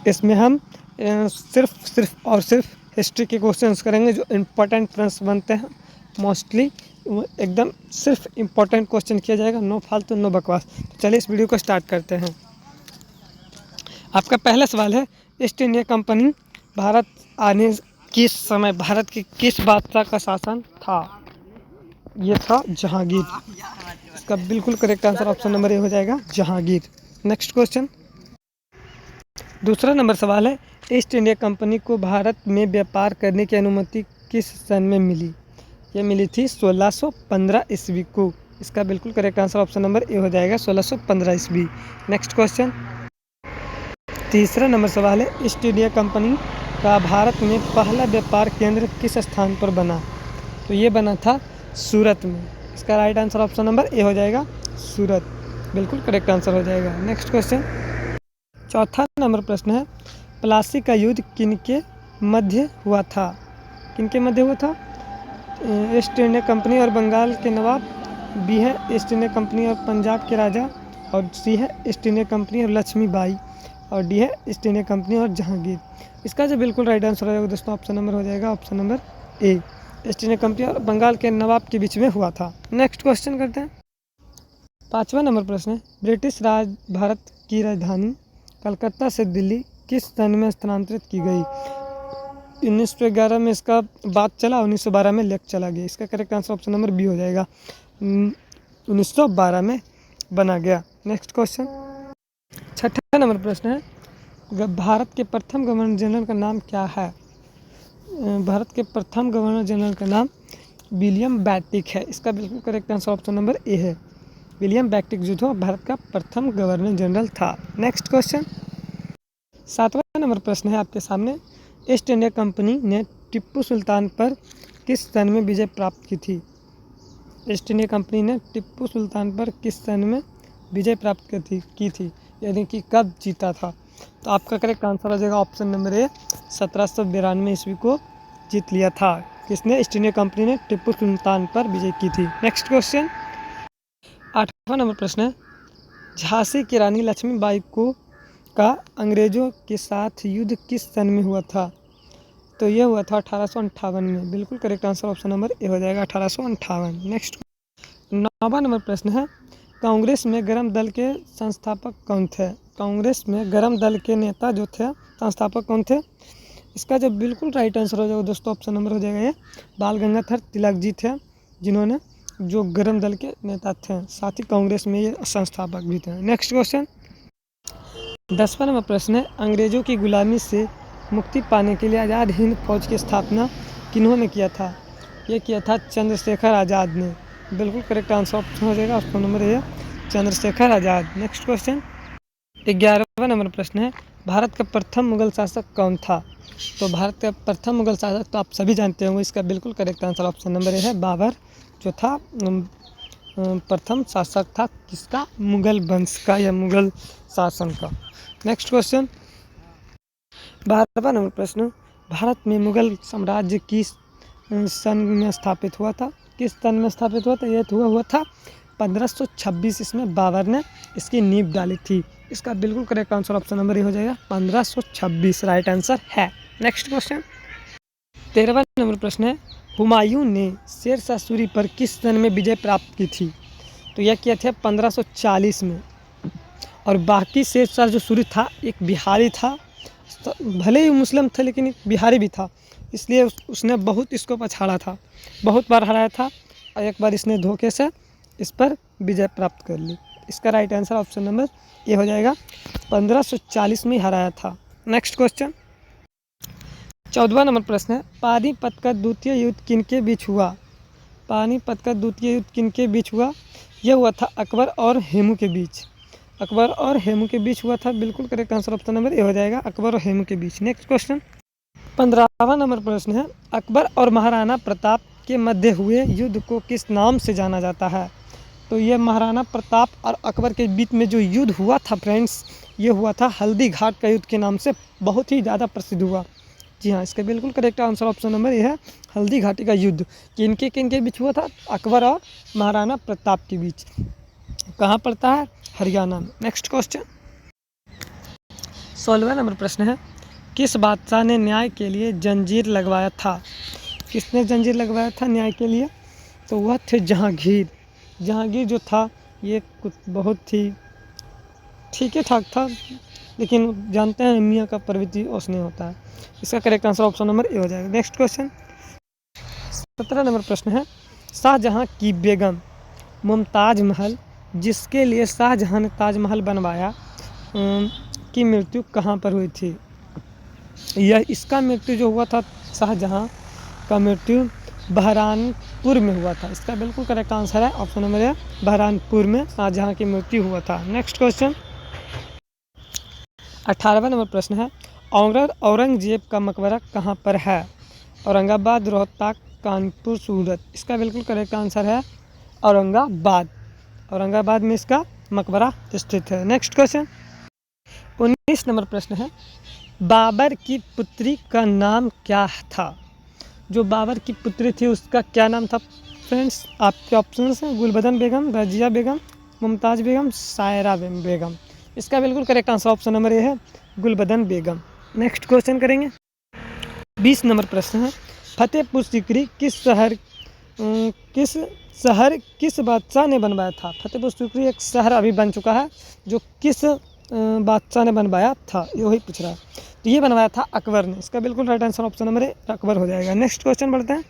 इसमें हम सिर्फ और सिर्फ हिस्ट्री के क्वेश्चंस करेंगे जो इम्पोर्टेंट प्रश्न बनते हैं मोस्टली, एकदम सिर्फ इम्पोर्टेंट क्वेश्चन किया जाएगा, नो फालतू नो बकवास। तो चलिए इस वीडियो को स्टार्ट करते हैं। आपका पहला सवाल है, ईस्ट इंडिया कंपनी भारत आने किस समय भारत के किस बादशाह का शासन था? ये था जहांगीर। इसका बिल्कुल करेक्ट आंसर ऑप्शन नंबर ए हो जाएगा, जहांगीर। नेक्स्ट क्वेश्चन, दूसरा नंबर सवाल है, ईस्ट इंडिया कंपनी को भारत में व्यापार करने की अनुमति किस सन में मिली? ये मिली थी 1615 ईस्वी को। इसका बिल्कुल करेक्ट आंसर ऑप्शन नंबर ए हो जाएगा, 1615 ईस्वी। नेक्स्ट क्वेश्चन, तीसरा नंबर सवाल है, ईस्ट इंडिया कंपनी का भारत में पहला व्यापार केंद्र किस स्थान पर बना? तो ये बना था सूरत में। इसका राइट आंसर ऑप्शन नंबर ए हो जाएगा, सूरत। बिल्कुल करेक्ट आंसर हो जाएगा। नेक्स्ट क्वेश्चन, चौथा नंबर प्रश्न है, प्लासी का युद्ध किनके मध्य हुआ था? किनके मध्य हुआ था? ईस्ट इंडिया कंपनी और बंगाल के नवाब, बी है ईस्ट इंडिया कंपनी और पंजाब के राजा, और सी है ईस्ट इंडिया कंपनी और लक्ष्मीबाई, और डी है ईस्ट इंडिया कंपनी और जहांगीर। इसका जो बिल्कुल राइट आंसर हो जाएगा दोस्तों, ऑप्शन नंबर हो जाएगा ऑप्शन नंबर ए, ईस्ट इंडिया कंपनी और बंगाल के नवाब के बीच में हुआ था। नेक्स्ट क्वेश्चन करते हैं। पाँचवा नंबर प्रश्न है, ब्रिटिश राज भारत की राजधानी कलकत्ता से दिल्ली किस सन में स्थानांतरित की गई? 1911 में इसका बात चला, 1912 में लेक चला गया। इसका correct answer option number B हो जाएगा, 1912 में बना गया। नेक्स्ट क्वेश्चन, छठा नंबर प्रश्न है, भारत के प्रथम गवर्नर जनरल का नाम क्या है? भारत के प्रथम गवर्नर जनरल का नाम विलियम बेंटिक है। इसका बिल्कुल करेक्ट आंसर ऑप्शन नंबर ए है, विलियम बेंटिक जो था भारत का प्रथम गवर्नर जनरल था। नेक्स्ट क्वेश्चन, सातवां नंबर प्रश्न है आपके सामने, ईस्ट इंडिया कंपनी ने टिप्पू सुल्तान पर किस सन में विजय प्राप्त की थी? ईस्ट इंडिया कंपनी ने टिप्पू सुल्तान पर किस सन में विजय प्राप्त की थी, यानी कि कब जीता था? तो आपका करेक्ट आंसर हो जाएगा ऑप्शन नंबर ए, 1792 ईस्वी को जीत लिया था। किसने? ईस्ट इंडिया कंपनी ने टिप्पू सुल्तान पर विजय की थी। नेक्स्ट क्वेश्चन, आठवां नंबर प्रश्न है, झांसी की रानी लक्ष्मीबाई का अंग्रेजों के साथ युद्ध किस सन में हुआ था? तो यह हुआ था 1858 में। बिल्कुल करेक्ट आंसर ऑप्शन नंबर ए हो जाएगा, 1858। नेक्स्ट, नौवां नंबर प्रश्न है, कांग्रेस में गरम दल के संस्थापक कौन थे? कांग्रेस में गरम दल के नेता जो थे, संस्थापक कौन थे? इसका जो बिल्कुल राइट आंसर हो जाएगा दोस्तों, ऑप्शन नंबर हो जाएगा ये, बाल गंगाधर तिलक जी थे, जिन्होंने जो गरम दल के नेता थे, साथ ही कांग्रेस में ये संस्थापक भी थे। नेक्स्ट क्वेश्चन, 10वां नंबर प्रश्न है, अंग्रेजों की गुलामी से मुक्ति पाने के लिए आज़ाद हिंद फौज की स्थापना किन्होंने किया था? ये किया था चंद्रशेखर आज़ाद ने। बिल्कुल करेक्ट आंसर ऑप्शन हो जाएगा option number A, Chandrashekhar Azad. Next question, 11वां नंबर प्रश्न है, भारत का प्रथम मुगल शासक कौन था? तो भारत का प्रथम मुगल शासक तो आप सभी जानते होंगे, इसका बिल्कुल करेक्ट आंसर ऑप्शन नंबर ए है, बाबर जो था प्रथम शासक था किसका? मुगल वंश का या मुगल शासन का। नेक्स्ट क्वेश्चन, 12वां नंबर प्रश्न, भारत में मुगल साम्राज्य किस सन में स्थापित हुआ था? किस सन में स्थापित हुआ था? यह हुआ था 1526। इसमें बाबर ने इसकी नींव डाली थी। इसका बिल्कुल करेक्ट आंसर ऑप्शन नंबर ए हो जाएगा, 1526 राइट आंसर है। नेक्स्ट क्वेश्चन, 13वां नंबर प्रश्न है, हुमायूं ने शेर शाह सूरी पर किस सन में विजय प्राप्त की थी? तो यह किया था 1540 में। और बाकी शेर शाह जो सूरी था एक बिहारी था, भले ही मुस्लिम था लेकिन एक बिहारी भी था, इसलिए उसने बहुत इसको पछाड़ा था, बहुत बार हराया था, और एक बार इसने धोखे से इस पर विजय प्राप्त कर ली। इसका राइट आंसर ऑप्शन नंबर ए हो जाएगा, 1540 में हराया था। नेक्स्ट क्वेश्चन, 14वां नंबर प्रश्न है, पानीपत का द्वितीय युद्ध किनके बीच हुआ? पानीपत का द्वितीय युद्ध किनके बीच हुआ? यह हुआ था अकबर और हेमू के बीच। अकबर और हेमू के बीच हुआ था। बिल्कुल करेक्ट आंसर ऑप्शन नंबर ए हो जाएगा, अकबर और हेमू के बीच। नेक्स्ट क्वेश्चन, 15वां नंबर प्रश्न है, अकबर और महाराणा प्रताप के मध्य हुए युद्ध को किस नाम से जाना जाता है? तो ये महाराणा प्रताप और अकबर के बीच में जो युद्ध हुआ था फ्रेंड्स, ये हुआ था हल्दी घाट का युद्ध के नाम से बहुत ही ज़्यादा प्रसिद्ध हुआ। जी हाँ, इसका बिल्कुल करेक्ट आंसर ऑप्शन नंबर ये है, हल्दी घाटी का युद्ध। किनके बीच हुआ था? अकबर और महाराणा प्रताप के बीच। कहाँ पड़ता है? हरियाणा में। नेक्स्ट क्वेश्चन, 16वां नंबर प्रश्न है, किस बादशाह ने न्याय के लिए जंजीर लगवाया था? किसने जंजीर लगवाया था न्याय के लिए? तो वह थे जहांगीर। जहांगीर जो था ये कुछ बहुत ही ठीक ठाक था, लेकिन जानते हैं मियाँ का प्रवृत्ति उसने होता है। इसका करेक्ट आंसर ऑप्शन नंबर ए हो जाएगा। नेक्स्ट क्वेश्चन 17 नंबर प्रश्न है, शाहजहां की बेगम मुमताज महल जिसके लिए शाहजहां ने ताजमहल बनवाया की मृत्यु कहाँ पर हुई थी? यह इसका मृत्यु जो हुआ था, शाहजहां का मृत्यु बहरानपुर में हुआ था। इसका बिल्कुल करेक्ट आंसर है ऑप्शन नंबर ए, बहरानपुर में शाहजहां की मृत्यु हुआ था। नेक्स्ट क्वेश्चन 18वां नंबर प्रश्न है, औरंगजेब का मकबरा कहाँ पर है? औरंगाबाद, रोहतक, कानपुर, सूरत। इसका बिल्कुल करेक्ट आंसर है औरंगाबाद। औरंगाबाद में इसका मकबरा स्थित है। नेक्स्ट क्वेश्चन 19 नंबर प्रश्न है, बाबर की पुत्री का नाम क्या था? जो बाबर की पुत्री थी उसका क्या नाम था? फ्रेंड्स आपके ऑप्शंस हैं गुलबदन बेगम, रजिया बेगम, मुमताज़ बेगम, सायरा बेगम। इसका बिल्कुल करेक्ट आंसर ऑप्शन नंबर ए है, गुलबदन बेगम। नेक्स्ट क्वेश्चन करेंगे 20 नंबर प्रश्न है, फतेहपुर सीकरी किस बादशाह ने बनवाया था? फतेहपुर सीकरी एक शहर अभी बन चुका है, जो किस बादशाह ने बनवाया था वही पूछ रहा है। तो ये बनवाया था अकबर ने। इसका बिल्कुल राइट आंसर ऑप्शन नंबर ए अकबर हो जाएगा। नेक्स्ट क्वेश्चन बढ़ते हैं